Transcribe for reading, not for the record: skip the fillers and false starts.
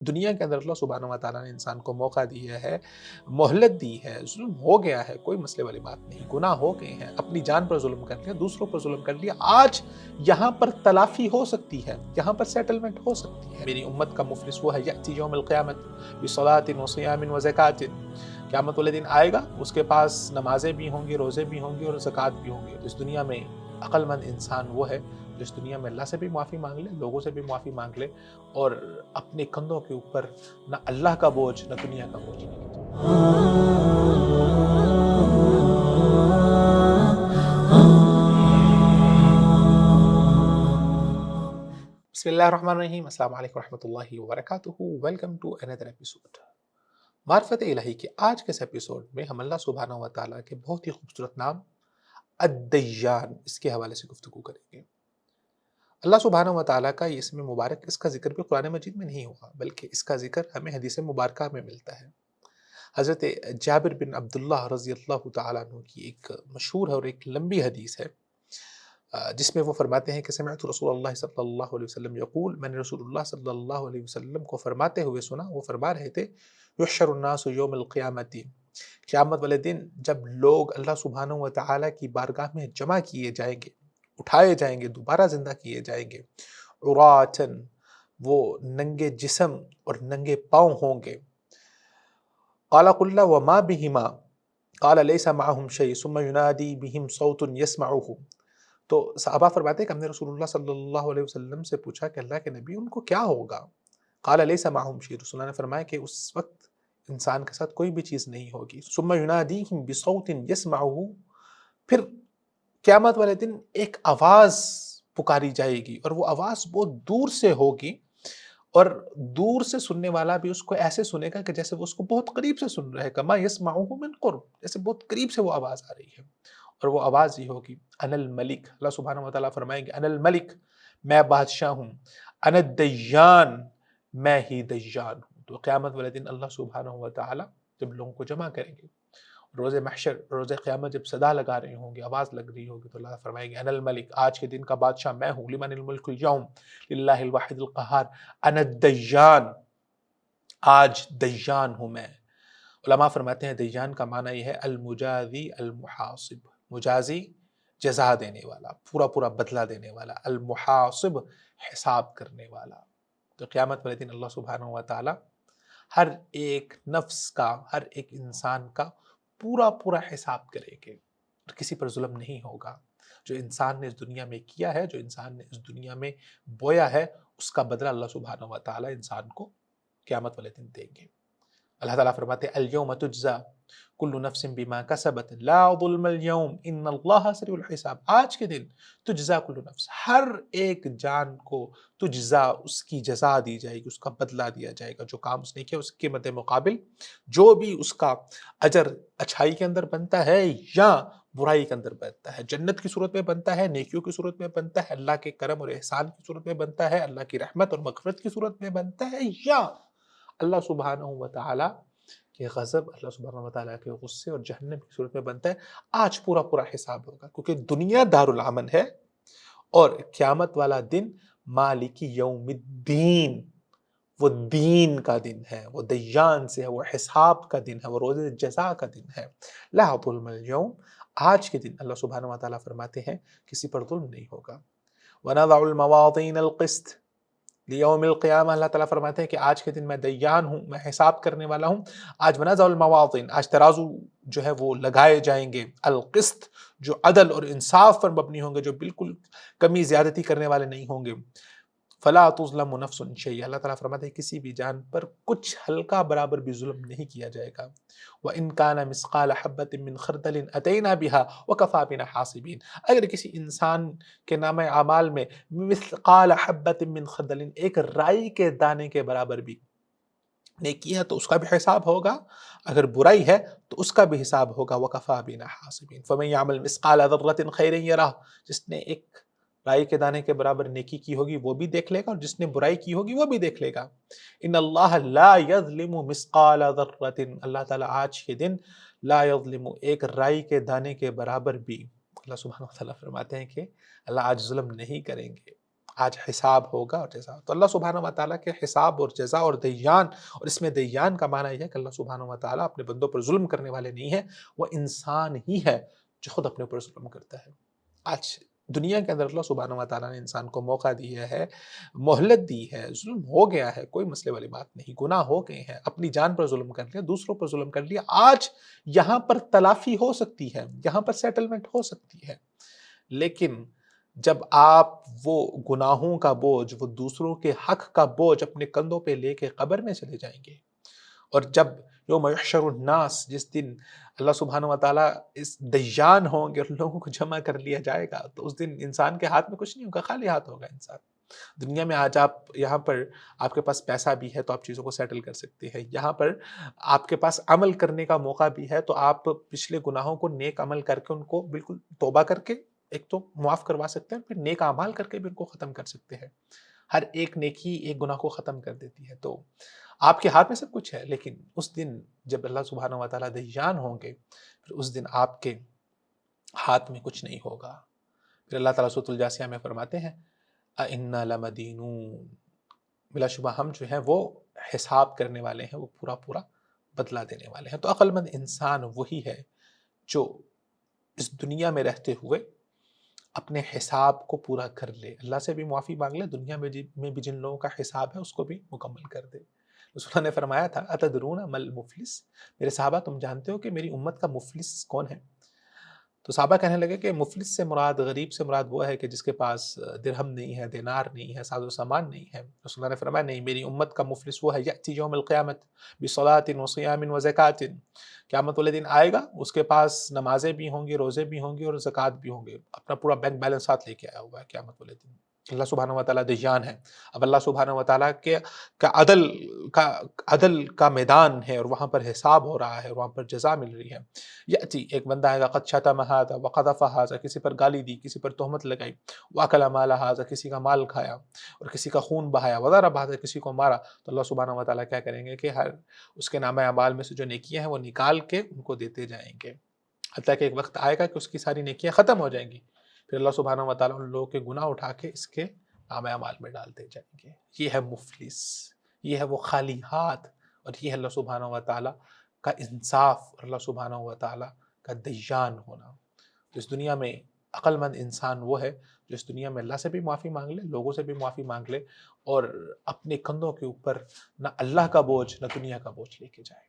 دنیا کے اندر اللہ سبحانہ و تعالیٰ نے انسان کو موقع دیا ہے، مہلت دی ہے، ظلم ہو گیا ہے، کوئی مسئلے والی بات نہیں، گناہ ہو گئے ہیں، اپنی جان پر ظلم کر لیا، دوسروں پر ظلم کر لیا، آج یہاں پر تلافی ہو سکتی ہے، یہاں پر سیٹلمنٹ ہو سکتی ہے۔ میری امت کا مفلس وہ ہے یأتی یوم القیامت بصلاۃ وصیام وزکوۃ، قیامت والے دن آئے گا، اس کے پاس نمازیں بھی ہوں گی، روزے بھی ہوں گے اور زکوٰۃ بھی ہوں گے۔ تو اس دنیا میں عقل مند انسان وہ ہے جو اس دنیا میں اللہ سے بھی معافی مانگ لے، لوگوں سے بھی معافی مانگ لے، اور اپنے کندھوں کے اوپر نہ اللہ کا بوجھ نہ دنیا کا بوجھ نہیں۔ بسم اللہ الرحمن الرحیم، السلام علیکم ورحمۃ اللہ وبرکاتہ، ویلکم ٹو اندر ایپیسوڈ۔ معرفت الہی کے آج کے اس ایپیسوڈ میں ہم اللہ سبحانہ و تعالیٰ کے بہت ہی خوبصورت نام الدیان، اس کے حوالے سے گفتگو کریں گے۔ اللہ سبحانہ و تعالیٰ کا یہ اسم مبارک، اس کا ذکر بھی قرآن مجید میں نہیں ہوا، بلکہ اس کا ذکر ہمیں حدیث مبارکہ میں ملتا ہے۔ حضرت جابر بن عبداللہ رضی اللہ تعالیٰ عنہ کی ایک مشہور ہے اور ایک لمبی حدیث ہے، جس میں وہ فرماتے ہیں کہ سمعت رسول اللہ صلی اللہ علیہ وسلم یقول، میں نے رسول اللہ صلی اللہ علیہ وسلم کو فرماتے ہوئے سنا، وہ فرما رہے تھے یحشر الناس یوم القیامت، قیامت والے دن جب لوگ اللہ سبحانہ و تعالیٰ کی بارگاہ میں جمع کیے جائیں گے، اٹھائے جائیں گے، دوبارہ زندہ کیے جائیں گے، عراۃً، وہ ننگے جسم اور ننگے پاؤں ہوں گے۔ قال قل وما بہما قال لیس معهم شیء ثم ینادی بہم صوت یسمعہ، تو صحابہ فرماتے ہیں کہ ہم نے رسول اللہ صلی اللہ علیہ وسلم سے پوچھا کہ اللہ کے نبی ان کو کیا ہوگا؟ قال لیس معهم شیء، رسول اللہ نے فرمایا کہ اس وقت انسان کے ساتھ کوئی بھی چیز نہیں ہوگی۔ ثم ینادیہم بصوت یسمعہ، پھر قیامت والے دن ایک آواز پکاری جائے گی، اور وہ آواز بہت دور سے ہوگی، اور دور سے سننے والا بھی اس کو ایسے سنے گا کہ جیسے وہ اس کو بہت قریب سے سن رہا ہے، کما یسمعہ من قرب، جیسے بہت قریب سے وہ آواز آ رہی ہے، اور وہ آواز یہ ہوگی انا الملک، اللہ سبحانہ و تعالیٰ فرمائیں گے انا الملک، میں بادشاہ ہوں، انا الدیان، میں ہی دیان ہوں۔ تو قیامت والے دن اللہ سبحانہ و تعالیٰ جب لوگوں کو جمع کریں گے، روز محشر، روز قیامت جب صدا لگا رہے ہوں گے، آواز لگ رہی ہوگی، تو اللہ فرمائیں گے انا الملک، آج کے دن کا بادشاہ میں ہوں، لمن الملک اليوم للہ الواحد القہار، انا الدیان، آج دیان ہوں میں۔ علماء فرماتے ہیں دیان کا معنی یہ ہے المجازی المحاسب، مجازی جزا دینے والا، پورا پورا بدلہ دینے والا، المحاسب حساب کرنے والا۔ تو قیامت والے دن اللہ سبحانہ و تعالی ہر ایک نفس کا، ہر ایک انسان کا پورا پورا حساب کرے گے، اور کسی پر ظلم نہیں ہوگا۔ جو انسان نے اس دنیا میں کیا ہے، جو انسان نے اس دنیا میں بویا ہے، اس کا بدلہ اللہ سبحانہ و تعالی انسان کو قیامت والے دن دیں گے۔ اللہ تعالیٰ فرماتے ہیں الیوم تجزا کل نفس بما کسبت لا ظلم اليوم ان اللہ سریع الحساب، آج کے دن تجزا کل نفس، ہر ایک جان کو تجزا، اس کی جزا دی جائے گی، اس کا بدلہ دیا جائے گا، جو کام اس نے کیا اس کے مد مقابل جو بھی اس کا اجر اچھائی کے اندر بنتا ہے یا برائی کے اندر بنتا ہے، جنت کی صورت میں بنتا ہے، نیکیوں کی صورت میں بنتا ہے، اللہ کے کرم اور احسان کی صورت میں بنتا ہے، اللہ کی رحمت اور مغفرت کی صورت میں بنتا ہے، یا اللہ سبحانہ و تعالیٰ کے غضب، اللہ سبحانہ و تعالیٰ کے غصے اور جہنم کی صورت میں بنتا ہے۔ آج پورا پورا حساب ہوگا، کیونکہ دنیا دار العمل ہے، اور قیامت والا دن مالک یوم الدین، وہ دین کا دن ہے، وہ دیان سے ہے، وہ حساب کا دن ہے، وہ روز جزا کا دن ہے۔ لا ظلم اليوم، آج کے دن اللہ سبحانہ و تعالیٰ فرماتے ہیں کسی پر ظلم نہیں ہوگا۔ وَنَضَعُ الْمَوَازِينَ الْقِسْطَ لیوم القیامہ، اللہ تعالیٰ فرماتے ہیں کہ آج کے دن میں دیان ہوں، میں حساب کرنے والا ہوں۔ آج وَنَضَعُ الْمَوَازِينَ، آج ترازو جو ہے وہ لگائے جائیں گے، القسط، جو عدل اور انصاف پر مبنی ہوں گے، جو بالکل کمی زیادتی کرنے والے نہیں ہوں گے۔ فلا تظلم نفس شیئا، اللہ تعالیٰ فرماتے ہیں کسی بھی جان پر کچھ ہلکا برابر بھی ظلم نہیں کیا جائے گا۔ وَإِن كَانَ مِثْقَالَ حَبَّةٍ مِّن خَرْدَلٍ أَتَيْنَا بِهَا وَكَفَىٰ بِنَا حَاسِبِينَ، اگر کسی انسان کے نامہ اعمال میں مثقال حبۃ من خردل، ایک رائی کے دانے کے برابر بھی نیکی ہے تو اس کا بھی حساب ہوگا، اگر برائی ہے تو اس کا بھی حساب ہوگا۔ وَكَفَىٰ بِنَا حَاسِبِينَ فَمَن يَعْمَلْ مِثْقَالَ ذَرَّةٍ خَيْرًا يَرَهُ، جس نے ایک رائی کے دانے کے برابر نیکی کی ہوگی وہ بھی دیکھ لے گا، اور جس نے برائی کی ہوگی وہ بھی دیکھ لے گا۔ ان اللہ لا یظلم مثقال ذرۃ، اللہ تعالیٰ آج کے دن لا یظلم، ایک رائی کے دانے کے برابر بھی، اللہ سبحانہ و تعالیٰ فرماتے ہیں کہ اللہ آج ظلم نہیں کریں گے، آج حساب ہوگا اور جزا۔ تو اللہ سبحانہ و تعالیٰ کے حساب اور جزا اور دیان، اور اس میں دیان کا معنی یہ ہے کہ اللہ سبحانہ و تعالیٰ اپنے بندوں پر ظلم کرنے والے نہیں ہیں، وہ انسان ہی ہے جو خود اپنے اوپر ظلم کرتا ہے۔ آج دنیا کے اندر اللہ سبحانہ و تعالیٰ نے انسان کو موقع دیا ہے، مہلت دی ہے، ظلم ہو گیا ہے، کوئی مسئلے والی بات نہیں، گناہ ہو گئے ہیں، اپنی جان پر ظلم کر لیا، دوسروں پر ظلم کر لیا، آج یہاں پر تلافی ہو سکتی ہے، یہاں پر سیٹلمنٹ ہو سکتی ہے، لیکن جب آپ وہ گناہوں کا بوجھ، وہ دوسروں کے حق کا بوجھ اپنے کندھوں پہ لے کے قبر میں چلے جائیں گے، اور جب یوم یحشر الناس، جس دن اللہ سبحانہ و تعالیٰ اس دیان ہوں گے اور لوگوں کو جمع کر لیا جائے گا، تو اس دن انسان کے ہاتھ میں کچھ نہیں ہوگا، خالی ہاتھ ہوگا انسان۔ دنیا میں آج آپ یہاں پر آپ کے پاس پیسہ بھی ہے تو آپ چیزوں کو سیٹل کر سکتے ہیں، یہاں پر آپ کے پاس عمل کرنے کا موقع بھی ہے تو آپ پچھلے گناہوں کو نیک عمل کر کے ان کو بالکل توبہ کر کے ایک تو معاف کروا سکتے ہیں، پھر نیک اعمال کر کے بھی ان کو ختم کر سکتے ہیں۔ ہر ایک نیکی ایک گناہ کو ختم کر دیتی ہے، تو آپ کے ہاتھ میں سب کچھ ہے، لیکن اس دن جب اللہ سبحانہ و تعالیٰ دیان ہوں گے، پھر اس دن آپ کے ہاتھ میں کچھ نہیں ہوگا۔ پھر اللہ تعالیٰ سورۃ الجاثیہ میں فرماتے ہیں اِنَّا لَمَدِینُونَ، بلا شبہ ہم جو ہیں وہ حساب کرنے والے ہیں، وہ پورا پورا بدلہ دینے والے ہیں۔ تو عقل مند انسان وہی ہے جو اس دنیا میں رہتے ہوئے اپنے حساب کو پورا کر لے، اللہ سے بھی معافی مانگ لے، دنیا میں بھی جن لوگوں کا حساب ہے اس کو بھی مکمل کر دے۔ رسول اللہ نے فرمایا تھا اتدرون ما المفلس، میرے صحابہ تم جانتے ہو کہ میری امت کا مفلس کون ہے؟ تو صحابہ کہنے لگے کہ مفلس سے مراد، غریب سے مراد وہ ہے کہ جس کے پاس درہم نہیں ہے، دینار نہیں ہے، ساز و سامان نہیں ہے۔ رسول اللہ نے فرمایا نہیں، میری امت کا مفلس وہ ہے یأتی یوم القیامت بصلاۃ وصیام وزکوٰۃ، قیامت والے دن آئے گا، اس کے پاس نمازیں بھی ہوں گی، روزے بھی ہوں گے اور زکوٰۃ بھی ہوں گے، اپنا پورا بینک بیلنس ساتھ لے کے آیا ہوا ہے قیامت والے دن۔ اللہ سبحانہ و تعالیٰ دیان ہے۔ اب اللہ سبحانہ و تعالیٰ کے کا عدل کا میدان ہے اور وہاں پر حساب ہو رہا ہے اور وہاں پر جزا مل رہی ہے۔ یأتی، ایک بندہ آئے گا قد شتم ھذا وقذف ھذا، کسی پر گالی دی، کسی پر تہمت لگائی، واکل مال ھذا، کسی کا مال کھایا اور کسی کا خون بہایا، وضرب ھذا، کسی کو مارا، تو اللہ سبحانہ و تعالیٰ کیا کریں گے کہ ہر اس کے نامہ اعمال میں سے جو نیکیاں ہیں وہ نکال کے ان کو دیتے جائیں گے، حتیٰ کہ ایک وقت آئے گا کہ اس کی ساری نیکیاں ختم ہو جائیں گی، پھر اللہ سبحانہ و تعالیٰ ان لوگوں کے گناہ اٹھا کے اس کے نامہ اعمال میں ڈالتے جائیں گے۔ یہ ہے مفلس، یہ ہے وہ خالی ہاتھ، اور یہ ہے اللہ سبحانہ و تعالیٰ کا انصاف اور اللہ سبحانہ و تعالیٰ کا دیان ہونا۔ تو اس دنیا میں عقل مند انسان وہ ہے جو اس دنیا میں اللہ سے بھی معافی مانگ لے، لوگوں سے بھی معافی مانگ لے، اور اپنے کندھوں کے اوپر نہ اللہ کا بوجھ نہ دنیا کا بوجھ لے کے جائے۔